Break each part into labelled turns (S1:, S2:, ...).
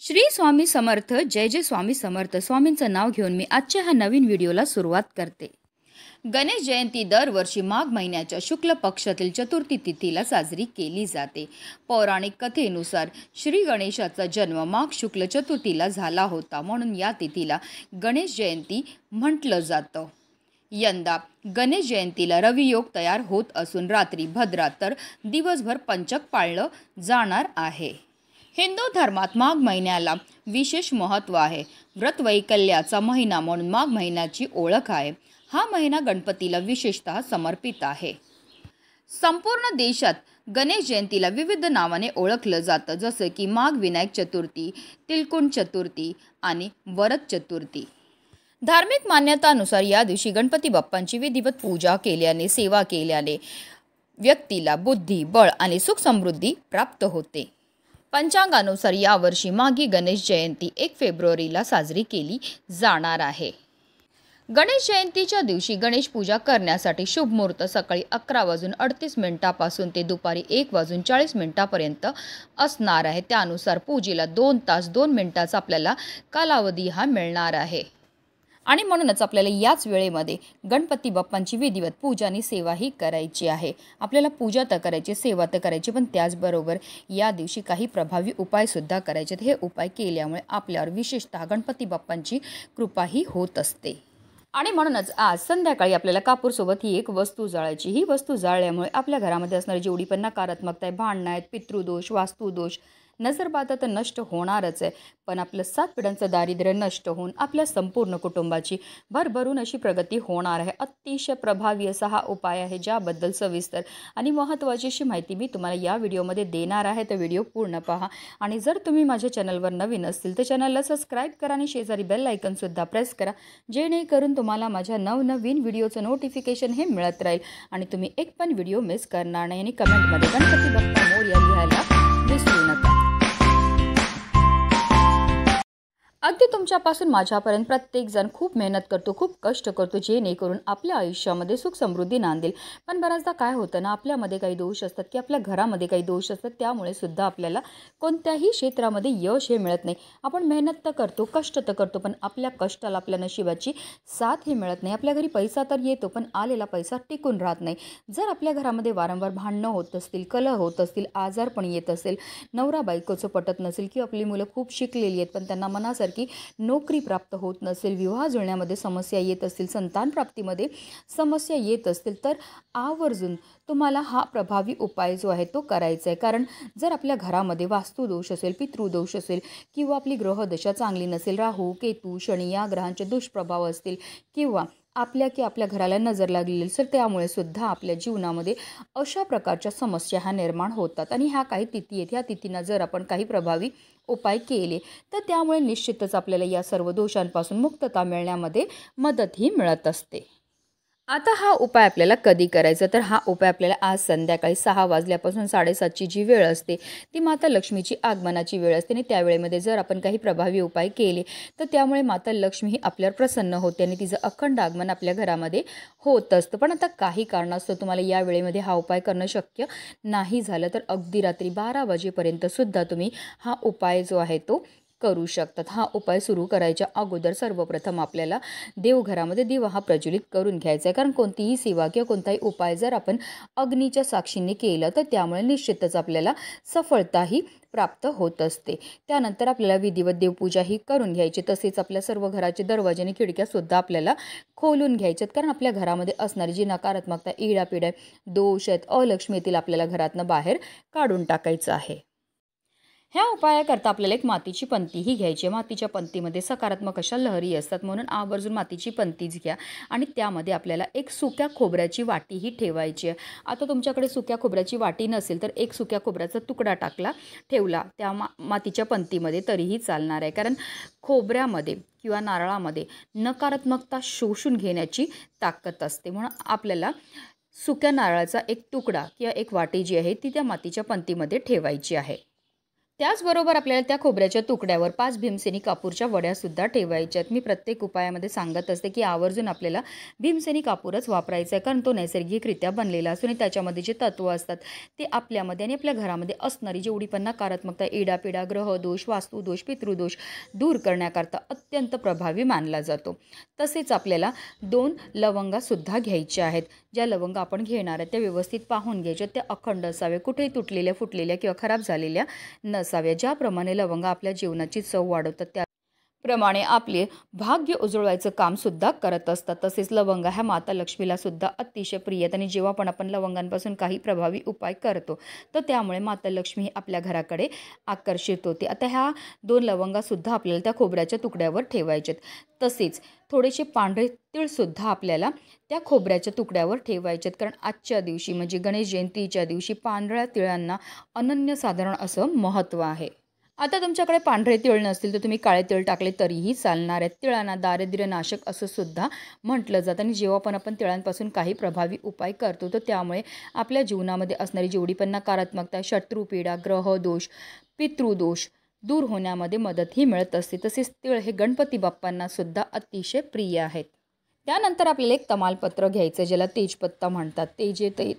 S1: श्री स्वामी समर्थ. जय जय स्वामी समर्थ. स्वामींचं नाव घेऊन मी आजच्या ह्या नवीन व्हिडिओला सुरुवात करते. गणेश जयंती दरवर्षी माघ महिन्याच्या शुक्ल पक्षातील चतुर्थी तिथीला साजरी केली जाते. पौराणिक कथेनुसार श्री गणेशाचा जन्म माघ शुक्ल चतुर्थीला झाला होता, म्हणून या तिथीला गणेश जयंती म्हटलं जातं. यंदा गणेश जयंतीला रवियोग तयार होत असून रात्री भद्रा तर दिवसभर पंचक पाळलं जाणार आहे. हिंदू धर्मात माघ महिन्याला विशेष महत्त्व आहे. व्रतवैकल्याचा महिना म्हणून माघ महिन्याची ओळख आहे. हा महिना गणपतीला विशेषतः समर्पित आहे. संपूर्ण देशात गणेश जयंतीला विविध नावाने ओळखलं जातं, जसं की माघ विनायक चतुर्थी, तिलकुंड चतुर्थी आणि वरद चतुर्थी. धार्मिक मान्यतानुसार या दिवशी गणपती बाप्पांची विधिवत पूजा केल्याने, सेवा केल्याने व्यक्तीला बुद्धी, बळ आणि सुख समृद्धी प्राप्त होते. पंचांगानुसार यावर्षी माघी गणेश जयंती 1 फेब्रुवारीला साजरी केली जाणार आहे. गणेश जयंतीच्या दिवशी गणेश पूजा करण्यासाठी शुभ मुहूर्त सकाळी 11:38 पासून ते दुपारी 1:40 पर्यंत असणार आहे. त्यानुसार पूजेला 2 तास 2 मिनिटाचा आपल्याला कालावधी हा मिळणार आहे. आणि म्हणूनच आपल्याला याच वेळेमध्ये गणपती बाप्पांची विधिवत पूजा आणि सेवाही करायची आहे. आपल्याला पूजा तर करायची, सेवा तर करायची, पण त्याचबरोबर या दिवशी काही प्रभावी उपायसुद्धा करायचे. हे उपाय केल्यामुळे आपल्यावर विशेषतः गणपती बाप्पांची कृपाही होत असते. आणि म्हणूनच आज संध्याकाळी आपल्याला कापूरसोबत ही एक वस्तू जाळायची. ही वस्तू जाळल्यामुळे आपल्या घरामध्ये असणारी जेवढी पण नकारात्मकता आहे, भांडणं आहेत, पितृदोष, वास्तुदोष, नजरबाधा तर नष्ट होणारच आहे, पण आपलं 7 पिढ्यांचं दारिद्र्य नष्ट होऊन आपल्या संपूर्ण कुटुंबाची भरभरून अशी प्रगती होणार आहे. अतिशय प्रभावी असा हा उपाय आहे, ज्याबद्दल सविस्तर आणि महत्त्वाची अशी माहिती मी तुम्हाला या व्हिडिओमध्ये देणार आहे. तर व्हिडिओ पूर्ण पहा. आणि जर तुम्ही माझ्या चॅनलवर नवीन असतील तर चॅनलला सबस्क्राईब करा आणि शेजारी बेल आयकॉनसुद्धा प्रेस करा, जेणेकरून तुम्हाला माझ्या नवनवीन व्हिडिओचं नोटिफिकेशन हे मिळत राहील आणि तुम्ही एक पण व्हिडिओ मिस करणार नाही. आणि कमेंटमध्ये गणपती बाप्पा मोरया लिहायला विसरू नका. अगदी तुमच्यापासून माझ्यापर्यंत प्रत्येकजण खूप मेहनत करतो, खूप कष्ट करतो, जेणेकरून आपल्या आयुष्यामध्ये सुख समृद्धी नांदेल. पण बऱ्याचदा काय होतं ना, आपल्यामध्ये काही दोष असतात की आपल्या घरामध्ये काही दोष असतात, त्यामुळे सुद्धा आपल्याला कोणत्याही क्षेत्रामध्ये यश हे मिळत नाही. आपण मेहनत तर करतो, कष्ट तर करतो, पण आपल्या कष्टाला, आपल्या नशिबाची साथ ही मिळत नाही. आपल्या घरी पैसा तर येतो, पण आलेला पैसा टिकून राहत नाही. जर आपल्या घरामध्ये वारंवार भांडणं होत असतील, कलह होत असतील, आजार पण येत असेल, नवरा बायकोचं पटत नसेल, की आपली मुलं खूप शिकलेली आहेत पण त्यांना मनासारखी नोकरी प्राप्त होत नसेल, विवाह जुळण्यामध्ये समस्या येत असतील, संतान प्राप्तीमध्ये समस्या येत असतील, तर आवर्जून तुम्हाला हा प्रभावी उपाय जो आहे तो करायचा आहे. कारण जर आपल्या घरामध्ये वास्तुदोष असेल, पितृदोष असेल, किंवा आपली ग्रहदशा चांगली नसेल, राहू, केतू, शनी या ग्रहांचे दुष्प्रभाव असतील, किंवा आपल्या घराला नजर लागलेली असेल, त्यामुळे सुद्धा आपल्या जीवनामध्ये अशा प्रकारच्या समस्या ह्या निर्माण होतात. आणि ह्या काही तिथी आहेत, ह्या तिथींना जर आपण काही प्रभावी उपाय केले तर त्यामुळे निश्चितच आपल्याला या सर्व दोषांपासून मुक्तता मिळण्यामध्ये मदतही मिळत असते. आता हा उपाय आपल्याला कधी करायचा, तर हा उपाय आपल्याला आज संध्याकाळी 6 वाजल्यापासून 7:30ची जी वेळ असते ती माता लक्ष्मीची आगमनाची वेळ असते. आणि त्या वेळेमध्ये जर आपण काही प्रभावी उपाय केले तर त्यामुळे माता लक्ष्मी ही आपल्यावर प्रसन्न होते आणि तिचं अखंड आगमन आपल्या घरामध्ये होत असतं. पण आता काही कारणास्तव तुम्हाला या वेळेमध्ये हा उपाय करणं शक्य नाही झालं तर अगदी रात्री 12 वाजेपर्यंत सुद्धा तुम्ही हा उपाय जो आहे तो करू शकतात. हा उपाय सुरू करायच्या अगोदर सर्वप्रथम आपल्याला देवघरामध्ये दिवा हा प्रज्वलित करून घ्यायचा आहे. कारण कोणतीही सेवा किंवा कोणताही उपाय जर आपण अग्नीच्या साक्षीने केलं तर त्यामुळे निश्चितच आपल्याला सफलताही प्राप्त होत असते. त्यानंतर आपल्याला विधिवत देवपूजा ही करून घ्यायची. तसेच आपल्या सर्व घराचे दरवाजे आणि खिडक्यासुद्धा आपल्याला खोलून घ्यायच्यात. कारण आपल्या घरामध्ये असणारी जी नकारात्मकता, इडापिडा, दोष आहेत, अलक्ष्मी येतील, आपल्याला घरातनं बाहेर काढून टाकायचं आहे. ह्या उपायाकरता आपल्याला एक मातीची पंतीही घ्यायची आहे. मातीच्या पंतीमध्ये सकारात्मक अशा लहरी असतात, म्हणून आवर्जून मातीची पंतीच घ्या. आणि त्यामध्ये आपल्याला एक सुक्या खोबऱ्याची वाटीही ठेवायची आहे. आता तुमच्याकडे सुक्या खोबऱ्याची वाटी नसेल तर एक सुक्या खोबऱ्याचा तुकडा ठेवला त्या मातीच्या पंतीमध्ये तरीही चालणार आहे. कारण खोबऱ्यामध्ये किंवा नारळामध्ये नकारात्मकता शोषून घेण्याची ताकद असते, म्हणून आपल्याला सुक्या नारळाचा एक तुकडा किंवा एक वाटी जी आहे ती त्या मातीच्या पंतीमध्ये ठेवायची आहे. त्याचबरोबर आपल्याला त्या खोबऱ्याच्या तुकड्यावर 5 भीमसेनी कापूरच्या वड्यासुद्धा ठेवायच्या आहेत. मी प्रत्येक उपायामध्ये सांगत असते की आवर्जून आपल्याला भीमसेनी कापूरच वापरायचा आहे, कारण तो नैसर्गिकरित्या बनलेला असतो आणि त्याच्यामध्ये जे तत्त्व असतात ते आपल्यामध्ये आणि आपल्या घरामध्ये असणारी जेवढी पण नकारात्मकता, इडापिडा, ग्रहदोष, वास्तुदोष, पितृदोष दूर करण्याकरता अत्यंत प्रभावी मानला जातो. तसेच आपल्याला 2 लवंगासुद्धा घ्यायच्या आहेत. ज्या लवंगा आपण घेणार आहेत त्या व्यवस्थित पाहून घ्यायच्या. त्या अखंड असाव्या, कुठेही तुटलेल्या, फुटलेल्या किंवा खराब झालेल्या नसाव्या. ज्याप्रमाणे लवंगा आपल्या जीवनाची चव वाढवतात त्याप्रमाणे आपले भाग्य उजळवायचं काम सुद्धा करत असतात. तसेच लवंगा ह्या माता लक्ष्मीला सुद्धा अतिशय प्रिय आहेत आणि जेव्हा पण आपण लवंगांपासून काही प्रभावी उपाय करतो तर त्यामुळे माता लक्ष्मी ही आपल्या घराकडे आकर्षित होते. आता ह्या 2 लवंगासुद्धा आपल्याला त्या खोबऱ्याच्या तुकड्यावर ठेवायचेत. तसेच थोडेसे पांढरे तीळसुद्धा आपल्याला त्या खोबऱ्याच्या तुकड्यावर ठेवायचेत, कारण आजच्या दिवशी म्हणजे गणेश जयंतीच्या दिवशी पांढऱ्या तिळांना अनन्यसाधारण असं महत्त्व आहे. आता तुमच्याकडे पांढरे तीळ नसतील तर तुम्ही काळे तीळ टाकले तरीही चालणार आहेत. तिळांना दारिद्र्यनाशक असं सुद्धा म्हटलं जातं आणि जेव्हा पण आपण तिळांपासून काही प्रभावी उपाय करतो तर त्यामुळे आपल्या जीवनामध्ये असणारी जेवढी पण नकारात्मकता, शत्रुपीडा, ग्रहदोष, पितृदोष दूर होण्यामध्ये मदतही मिळत असते. तसेच तीळ हे गणपती बाप्पांना सुद्धा अतिशय प्रिय आहेत. त्यानंतर आपल्याला एक तमालपत्र घ्यायचं, ज्याला तेजपत्ता म्हणतात.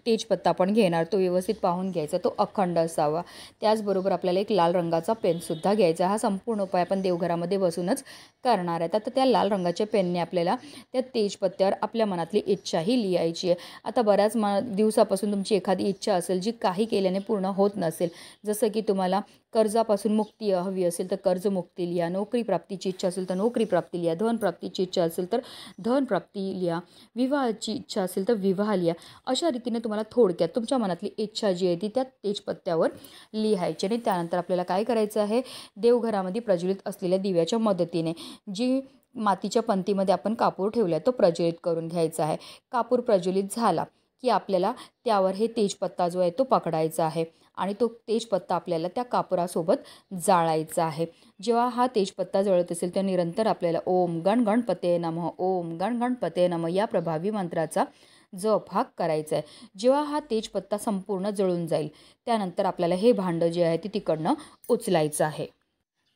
S1: तेजपत्ता आपण घेणार तो व्यवस्थित पाहून घ्यायचा, तो अखंड असावा. त्याचबरोबर आपल्याला एक लाल रंगाचा पेनसुद्धा घ्यायचा. हा संपूर्ण उपाय आपण देवघरामध्ये बसूनच करणार आहेत. आता त्या लाल रंगाच्या पेनने आपल्याला त्या तेजपत्त्यावर आपल्या मनातली इच्छाही लिहायची आहे. आता बऱ्याच दिवसापासून तुमची एखादी इच्छा असेल जी काही केल्याने पूर्ण होत नसेल, जसं की तुम्हाला कर्जापासून मुक्ती हवी असेल तर कर्जमुक्ती लिहा, नोकरी प्राप्तीची इच्छा असेल तर नोकरी प्राप्ती लिहा, धन प्राप्तीची इच्छा असेल तर धन प्राप्ती लिहा, विवाहाची इच्छा असेल तर विवाह लिहा. अशा रीतीने तुम्हाला थोडक्यात तुमच्या मनातली इच्छा जी आहे ती त्या तेजपत्त्यावर लिहायची. आणि त्यानंतर आपल्याला काय करायचं आहे, देवघरामध्ये प्रज्वलित असलेल्या दिव्याच्या मदतीने जी मातीच्या पंतीमध्ये आपण कापूर ठेवला तो प्रज्वलित करून घ्यायचा आहे. कापूर प्रज्वलित झाला की आपल्याला त्यावर हे तेजपत्ता जो आहे तो पकडायचा आहे आणि तो तेजपत्ता आपल्याला त्या कापुरासोबत जाळायचा आहे. जेव्हा हा तेजपत्ता जळत असेल तर निरंतर आपल्याला ओम गण गणपते नमः, ओम गण गणपते नमः या प्रभावी मंत्राचा जप हा करायचा आहे. जेव्हा हा तेजपत्ता संपूर्ण जळून जाईल त्यानंतर आपल्याला हे भांडं जे आहे ते तिकडनं उचलायचं आहे.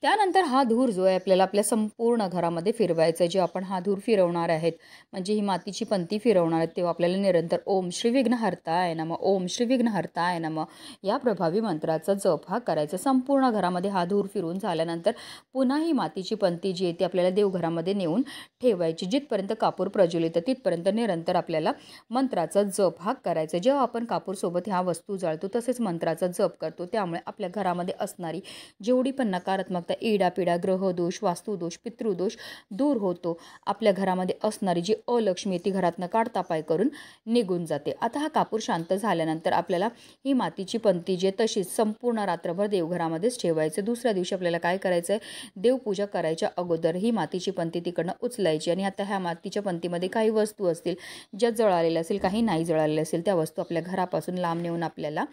S1: त्यानंतर हा धूर जो आहे आपल्याला आपल्या संपूर्ण घरामध्ये फिरवायचा आहे. जे आपण हा धूर फिरवणार आहेत म्हणजे ही मातीची पंती फिरवणार आहेत तेव्हा आपल्याला निरंतर ओम श्री विघ्नहर्ताय नमः, ओम श्री विघ्नहर्ताय नमः या प्रभावी मंत्राचा जप हा करायचा. संपूर्ण घरामध्ये हा धूर फिरून झाल्यानंतर पुन्हा ही मातीची पंती जी आहे ती आपल्याला देवघरामध्ये नेऊन ठेवायची. जिथपर्यंत कापूर प्रज्वलित तिथपर्यंत निरंतर आपल्याला मंत्राचा जप हा करायचा. जेव्हा आपण कापूरसोबत ह्या वस्तू जाळतो तसेच मंत्राचा जप करतो त्यामुळे आपल्या घरामध्ये असणारी जेवढी पण नकारात्मक इडापिडा, ग्रहदोष, वास्तुदोष, पितृदोष दूर होतो. आपल्या घरामध्ये असणारी जी अलक्ष्मी ती घरातनं काढता पाय करून निघून जाते. आता हा कापूर शांत झाल्यानंतर आपल्याला ही मातीची पंती जी तशीच संपूर्ण रात्रभर देवघरामध्येच ठेवायचं. दुसऱ्या दिवशी आपल्याला काय करायचं आहे, देवपूजा करायच्या अगोदर ही मातीची पंती तिकडनं उचलायची आणि आता ह्या मातीच्या पंतीमध्ये काही वस्तू असतील ज्या जळालेल्या असेल, काही नाही जळालेल्या असेल त्या वस्तू आपल्या घरापासून लांब नेऊन आपल्याला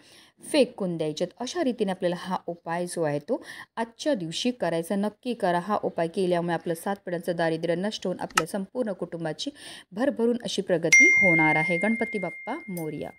S1: फेकून द्यायच्यात. अशा रीतीने आपल्याला हा उपाय जो आहे तो आजच्या दिवशी करायचा. नक्की करा. हा उपाय केल्यामुळे आपलं 7 पिढ्यांचं दारिद्र्य नष्ट होऊन आपल्या संपूर्ण कुटुंबाची भरभरून अशी प्रगती होणार आहे. गणपती बाप्पा मोरया.